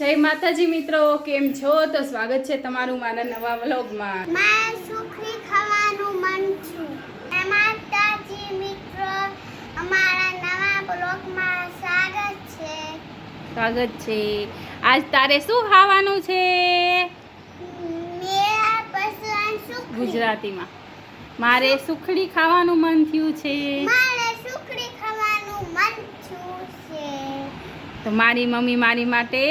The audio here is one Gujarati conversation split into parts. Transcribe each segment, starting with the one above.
જય માતાજી મિત્રો, કેમ છો? તો સ્વાગત છે તમારું મારા નવા વ્લોગમાં. મેં સુખડી ખાવાનું મન છું. જય માતાજી મિત્રો, અમારા નવા વ્લોગમાં સ્વાગત છે. સ્વાગત છે. આજ તારે શું ખાવાનું છે? મેરા પસંદ સુખડી. ગુજરાતીમાં મારે સુખડી ખાવાનું મન થયું છે. મારે સુખડી ખાવાનું મન થયું છે. તો મારી મમ્મી મારી માટે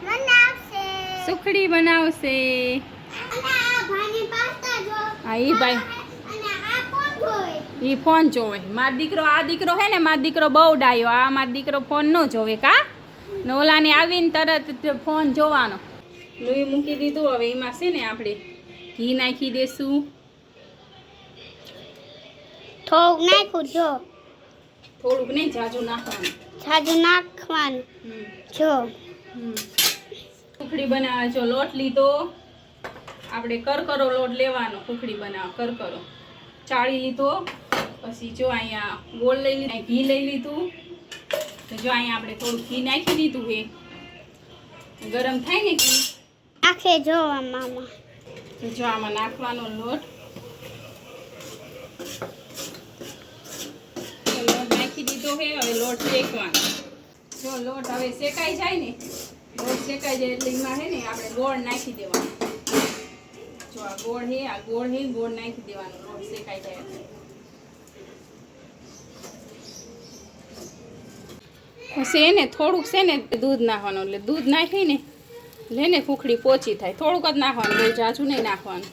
બનાવશે. સુખડી બનાવશે. અને આ ભાઈની પાસ્તા જો. હા, ઈ ભાઈ અને આ કોણ જોવે? ઈ ફોન જોવે. મારો દીકરો હે ને, મારો દીકરો બહુ ડાયો. આ મારો દીકરો ફોન ન જોવે કા ને ઓલાને આવીને તરત ફોન જોવાનો. લોહી મૂકી દીધું. હવે એમાં છે ને આપણે ઘી નાખી દેશું. થોડુંક નાખું જો. થોડુંક નહીં, જાજુ નાખવાનું. જાજુ નાખવાનું જો. સુખડી બનાવે જો. લોટ લીધો આપણે, કરકરો લોટ લેવાનો. સુખડી બનાવ કરકરો ચાળી લીધો. પછી જો અહીંયા ગોળ લઈ લીધું, ઘી લઈ લીધું. તો જો અહીંયા આપણે થોડું ઘી નાખી દીધું. એ ગરમ થાય ને ઘી આખે જો મામા. તો જો આમાં નાખવાનો લોટ. લોટ નાખી દીધો છે. હવે લોટ શેકવાનો. જો લોટ હવે શેકાઈ જાય ને, લોટ શેકાઈ જાય એટલે એમાં છે ને આપણે ગોળ નાખી દેવાનો. જો આ ગોળ છે, ગોળ નાખી દેવાનો. લોટ શેકાઈ જાય એટલે પછી એને થોડુંક છે ને દૂધ નાખવાનું. એટલે દૂધ નાખીને લેને સુખડી પોચી થાય. થોડુંક જ નાખવાનું, બહુ જાજુ નહીં નાખવાનું.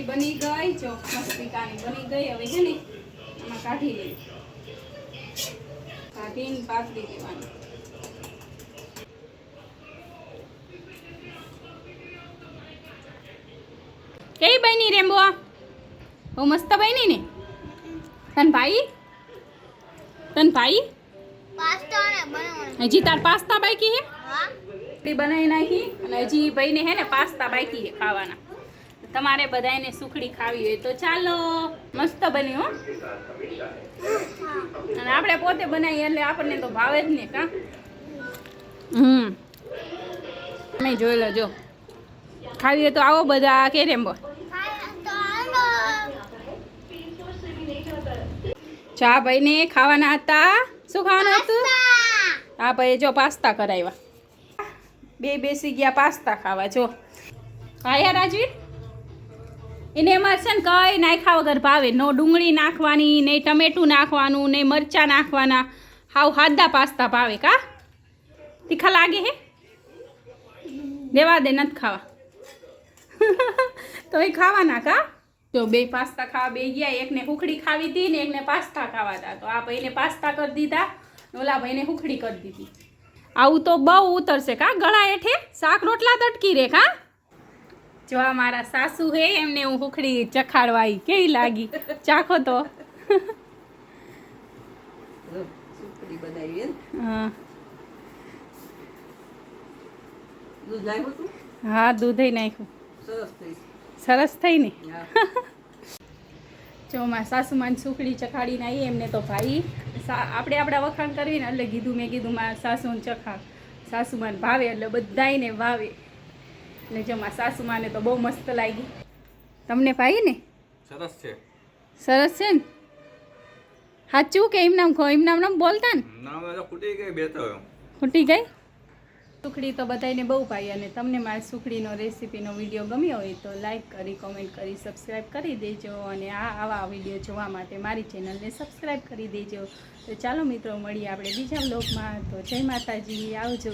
બની ગઈ જો, મસ્તિકાની બની ગઈ. હવે છે ને આમાં કાઢી લઈ, કાઢીને પાથરી દેવાની. કેવી બની રેમ્બો? બહુ મસ્ત બની ને. તન ભાઈ પાસ્તા ને બનાવવાનું. હજી તાર પાસ્તા બાકી હે? હા. બનાવી નાખી. અને હજી ભાઈને હે ને પાસ્તા બાકી હે ખાવાના. તમારે બધાને સુખડી ખાવી હોય તો ચાલો. મસ્ત બની હો. અને આપણે પોતે બનાવીએ એટલે આપણને તો ભાવે જ ને કા. તમે જોઈ લો. જો ખાવી હોય તો આવો બધા. કે રેમ્બો ચા ભાઈને ખાવાના હતા. શું ખાવાનું હતું? હા ભાઈ જો પાસ્તા કરાવ્યા. બે બેસી ગયા પાસ્તા ખાવા. જો હા યાર રાજવીર, એને એમાં છે ને કઈ નાખ્યા વગર ભાવે. નો ડુંગળી નાખવાની, નહીં ટમેટું નાખવાનું, નહીં મરચાં નાખવાના. હાવ સાદા પાસ્તા ભાવે કા. તીખા લાગે હે? દેવા દે, નથી ખાવા. તો એ ખાવાના કા. જો બે પાસ્તા ખાવા બે ગયા. એકને સુખડી ખાવી હતી ને એકને પાસ્તા ખાવા હતા. તો આ ભાઈને પાસ્તા કરી દીધા, ઓલા ભાઈને સુખડી કરી દીધી. આવું તો બહુ ઉતરશે કા ગળા હેઠે. શાક રોટલા તટકી રે કા. જો આ મારા સાસુ હે, એમને હું સુખડી ચખાડવા આવી. કેવી લાગી? ચાખો તો. હા, દૂધ નાખ્યું. સરસ થઈ ને. જો મારા સાસુમાન સુખડી ચખાડીને આવી. એમને તો ભાઈ આપણે આપણા વખાણ કરવી ને એટલે મેં કીધું મારા સાસુને ચખાડ. સાસુમાન ભાવે એટલે બધાયને ભાવે. એટલે જો મારા સાસુમાને તો બહુ મસ્ત લાગી. તમને ભાઈ ને? સરસ છે ને. સાચું કે એમ નામ બોલતા ને? ખૂટી ગઈ. સુખડી તો બધાને બહુ ભાઈ. અને તમને મારી સુખડીનો રેસીપીનો વિડીયો ગમ્યો હોય તો લાઈક કરી, કોમેન્ટ કરી, સબસ્ક્રાઈબ કરી દેજો. અને આવા વિડીયો જોવા માટે મારી ચેનલને સબસ્ક્રાઈબ કરી દેજો. તો ચાલો મિત્રો, મળીએ આપણે બીજા વ્લોગમાં. તો જય માતાજી, આવજો.